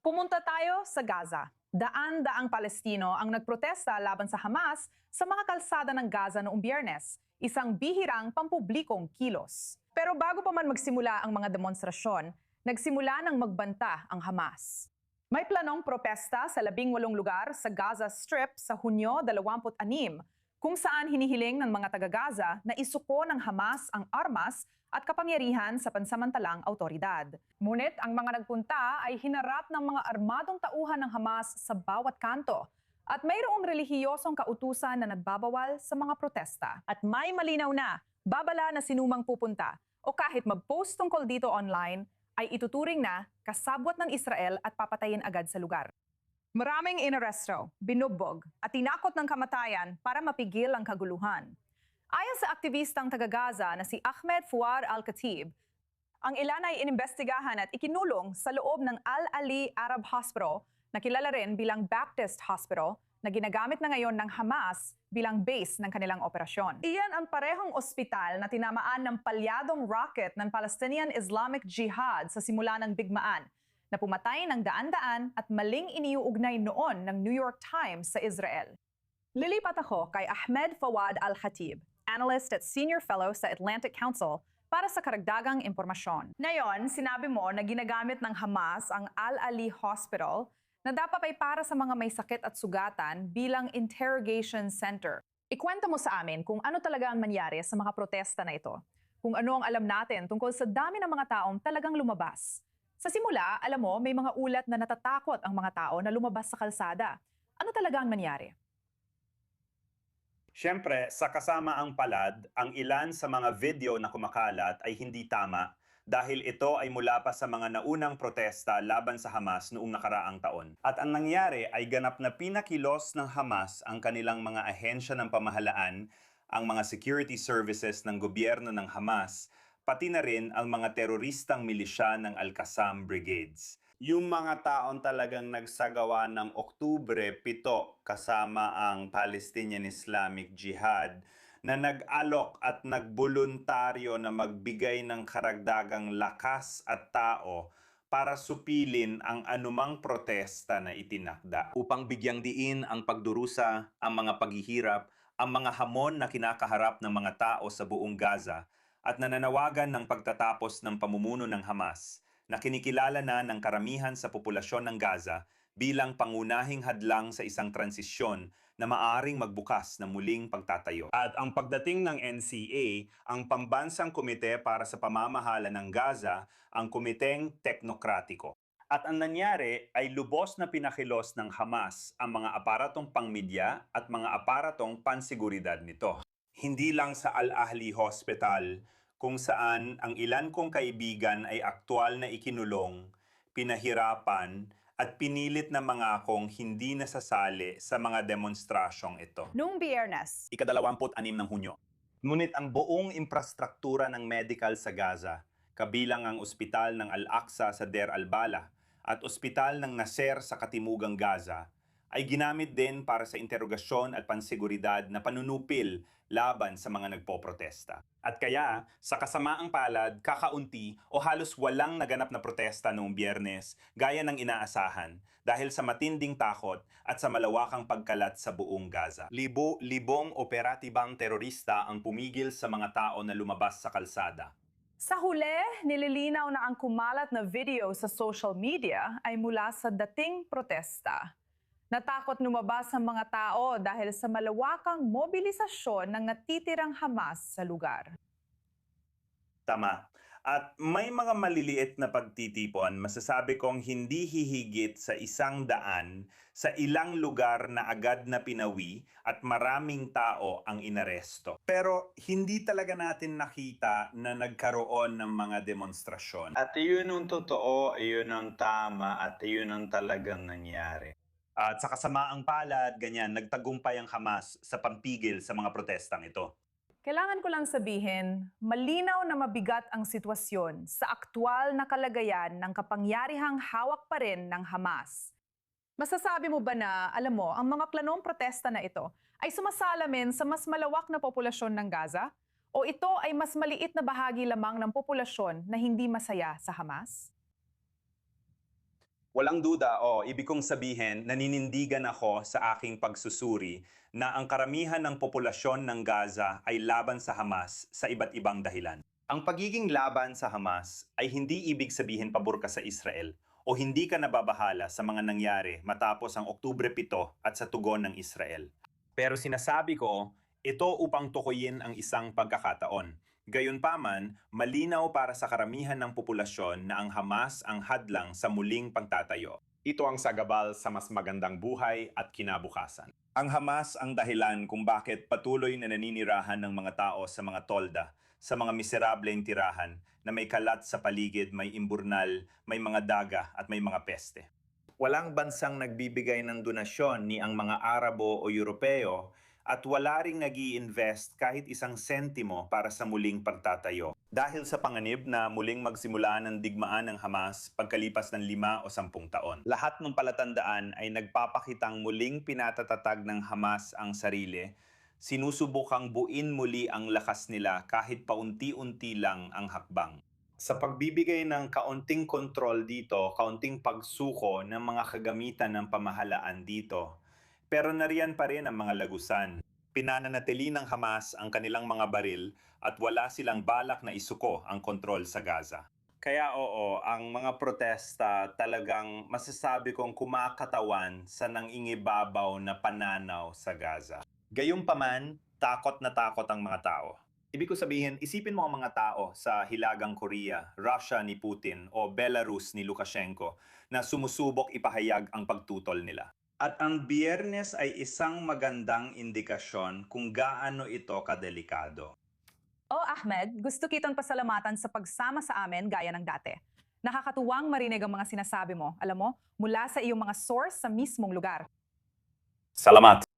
Pumunta tayo sa Gaza. Daan-daang Palestino ang nagprotesta laban sa Hamas sa mga kalsada ng Gaza noong Biyernes, isang bihirang pampublikong kilos. Pero bago pa man magsimula ang mga demonstrasyon, nagsimula ng magbanta ang Hamas. May planong propesta sa 18 lugar sa Gaza Strip sa Hunyo 26, kung saan hinihiling ng mga taga-Gaza na isuko ng Hamas ang armas at kapangyarihan sa pansamantalang autoridad. Ngunit ang mga nagpunta ay hinarap ng mga armadong tauhan ng Hamas sa bawat kanto at mayroong relihiyosong kautusan na nagbabawal sa mga protesta. At may malinaw na, babala na sinumang pupunta o kahit mag-post tungkol dito online ay ituturing na kasabwat ng Israel at papatayin agad sa lugar. Maraming inaresto, binugbog at tinakot ng kamatayan para mapigil ang kaguluhan. Ayon sa aktivistang taga-Gaza na si Ahmed Fouad Al-Khatib, ang ilan ay inimbestigahan at ikinulong sa loob ng Al-Ali Arab Hospital na kilala rin bilang Baptist Hospital na ginagamit na ngayon ng Hamas bilang base ng kanilang operasyon. Iyan ang parehong ospital na tinamaan ng palyadong rocket ng Palestinian Islamic Jihad sa simula ng bigmaan na pumatay ng daan-daan at maling iniuugnay noon ng New York Times sa Israel. Lilipat ako kay Ahmed Fouad Al-Khatib, analyst at senior fellow sa Atlantic Council, para sa karagdagang impormasyon. Ngayon, sinabi mo na ginagamit ng Hamas ang Al-Ali Hospital na dapat ay para sa mga may sakit at sugatan bilang interrogation center. Ikwento mo sa amin kung ano talaga ang mangyari sa mga protesta na ito. Kung ano ang alam natin tungkol sa dami ng mga taong talagang lumabas. Sa simula, alam mo, may mga ulat na natatakot ang mga tao na lumabas sa kalsada. Ano talaga ang mangyari? Siyempre, sa kasamaang palad, ang ilan sa mga video na kumakalat ay hindi tama dahil ito ay mula pa sa mga naunang protesta laban sa Hamas noong nakaraang taon. At ang nangyari ay ganap na pinakilos ng Hamas ang kanilang mga ahensya ng pamahalaan, ang mga security services ng gobyerno ng Hamas, pati na rin ang mga teroristang milisya ng Al-Qassam Brigades. Yung mga taong talagang nagsagawa ng Oktubre 7 kasama ang Palestinian Islamic Jihad na nag-alok at nagboluntaryo na magbigay ng karagdagang lakas at tao para supilin ang anumang protesta na itinakda. Upang bigyang diin ang pagdurusa, ang mga paghihirap, ang mga hamon na kinakaharap ng mga tao sa buong Gaza at nananawagan ng pagtatapos ng pamumuno ng Hamas na kinikilala na ng karamihan sa populasyon ng Gaza bilang pangunahing hadlang sa isang transisyon na maaaring magbukas ng muling pagtatayo. At ang pagdating ng NCA, ang Pambansang Komite para sa Pamamahala ng Gaza, ang Komiteng Teknokratiko. At ang nangyari ay lubos na pinakilos ng Hamas ang mga aparatong pangmedya at mga aparatong pansiguridad nito. Hindi lang sa Al-Ahli Hospital, kung saan ang ilan kong kaibigan ay aktwal na ikinulong, pinahirapan, at pinilit na mga akong hindi nasasali sa mga demonstrasyong ito. Noong Biyernes, Ika-26 ng Hunyo. Ngunit ang buong infrastruktura ng medical sa Gaza, kabilang ang ospital ng Al-Aqsa sa Deir al-Balah at ospital ng Nasser sa Katimugang Gaza, ay ginamit din para sa interogasyon at pansiguridad na panunupil laban sa mga nagpoprotesta. At kaya, sa kasamaang palad, kakaunti o halos walang naganap na protesta noong Biyernes gaya ng inaasahan dahil sa matinding takot at sa malawakang pagkalat sa buong Gaza. Libo-libong operatibang terorista ang pumigil sa mga tao na lumabas sa kalsada. sa huli, nililinaw na ang kumalat na video sa social media ay mula sa dating protesta. Natakot lumabas ang mga tao dahil sa malawakang mobilisasyon ng natitirang Hamas sa lugar. Tama. At may mga maliliit na pagtitipon, masasabi kong hindi hihigit sa 100 sa ilang lugar na agad na pinawi at maraming tao ang inaresto. Pero hindi talaga natin nakita na nagkaroon ng mga demonstrasyon. At yun ang totoo, yun ang tama, at yun ang talagang nangyari. At sa kasamaang palad, ganyan, nagtagumpay ang Hamas sa pampigil sa mga protestang ito. Kailangan ko lang sabihin, malinaw na mabigat ang sitwasyon sa aktwal na kalagayan ng kapangyarihang hawak pa rin ng Hamas. Masasabi mo ba na, alam mo, ang mga planong protesta na ito ay sumasalamin sa mas malawak na populasyon ng Gaza? O ito ay mas maliit na bahagi lamang ng populasyon na hindi masaya sa Hamas? Walang duda, ibig kong sabihin, naninindigan ako sa aking pagsusuri na ang karamihan ng populasyon ng Gaza ay laban sa Hamas sa iba't ibang dahilan. Ang pagiging laban sa Hamas ay hindi ibig sabihin pabor ka sa Israel o hindi ka nababahala sa mga nangyari matapos ang Oktubre 7 at sa tugon ng Israel. Pero sinasabi ko, ito upang tukuyin ang isang pagkakataon. Gayunpaman, malinaw para sa karamihan ng populasyon na ang Hamas ang hadlang sa muling pagtatayo. Ito ang sagabal sa mas magandang buhay at kinabukasan. Ang Hamas ang dahilan kung bakit patuloy na naninirahan ng mga tao sa mga tolda, sa mga miserableng tirahan na may kalat sa paligid, may imburnal, may mga daga at may mga peste. Walang bansang nagbibigay ng donasyon ni ang mga Arabo o Europeo at wala ring nag-i-invest kahit isang sentimo para sa muling pagtatayo. Dahil sa panganib na muling magsimula ng digmaan ng Hamas pagkalipas ng 5 o 10 taon. Lahat ng palatandaan ay nagpapakitang muling pinatatatag ng Hamas ang sarili, sinusubukang buin muli ang lakas nila kahit paunti-unti lang ang hakbang. Sa pagbibigay ng kaunting kontrol dito, kaunting pagsuko ng mga kagamitan ng pamahalaan dito, pero nariyan pa rin ang mga lagusan. Pinananatili ng Hamas ang kanilang mga baril at wala silang balak na isuko ang kontrol sa Gaza. Kaya ang mga protesta talagang masasabi kong kumakatawan sa nangingibabaw na pananaw sa Gaza. Gayunpaman, takot na takot ang mga tao. Ibig ko sabihin, isipin mo ang mga tao sa Hilagang Korea, Russia ni Putin o Belarus ni Lukashenko na sumusubok ipahayag ang pagtutol nila. At ang Biyernes ay isang magandang indikasyon kung gaano ito kadelikado. Ahmed, gusto kitang pasalamatan sa pagsama sa amin gaya ng dati. Nakakatuwang marinig ang mga sinasabi mo, alam mo, mula sa iyong mga source sa mismong lugar. Salamat!